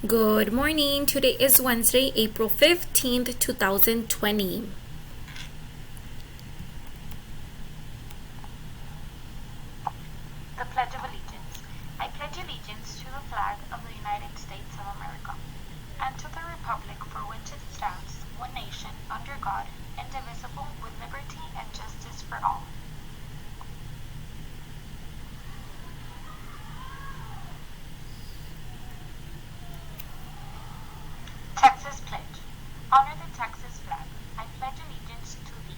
Good morning. Today is Wednesday, April 15th, 2020. The Pledge of Allegiance. I pledge allegiance to the flag of the United States of America and to the republic for which it stands, one nation, under God, indivisible, with liberty and justice for all. Texas Pledge. Honor the Texas flag. I pledge allegiance to thee.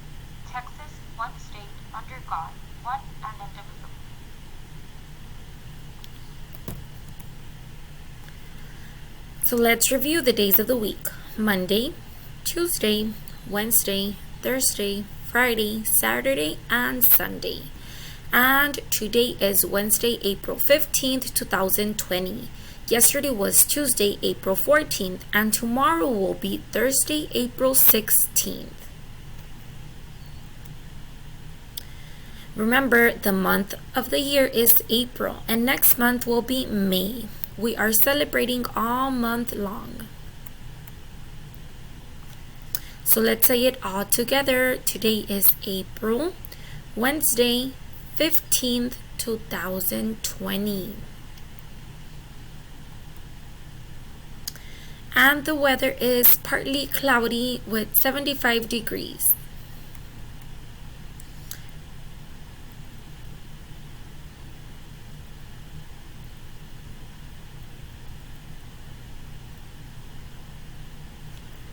Texas, one state, under God, one and indivisible. So let's review the days of the week. Monday, Tuesday, Wednesday, Thursday, Friday, Saturday, and Sunday. And today is Wednesday, April 15th, 2020. Yesterday was Tuesday, April 14th, and tomorrow will be Thursday, April 16th. Remember, the month of the year is April, and next month will be May. We are celebrating all month long. So let's say it all together. Today is April, Wednesday, 15th, 2020. And the weather is partly cloudy with 75 degrees.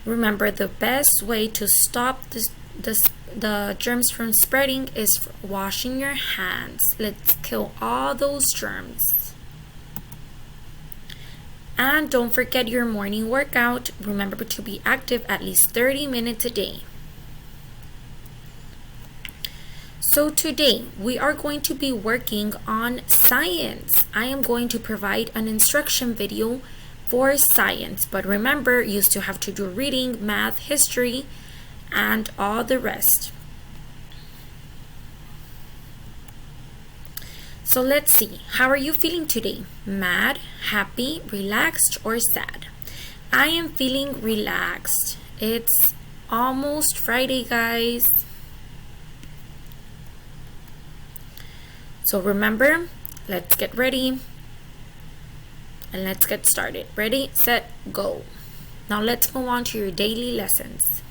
Remember, the best way to stop the germs from spreading is washing your hands. Let's kill all those germs. And don't forget your morning workout. Remember to be active at least 30 minutes a day. So today we are going to be working on science. I am going to provide an instruction video for science, but remember, you still have to do reading, math, history, and all the rest. So let's see, how are you feeling today? Mad, happy, relaxed, or sad? I am feeling relaxed. It's almost Friday, guys. So remember, let's get ready. And let's get started. Ready, set, go. Now let's move on to your daily lessons.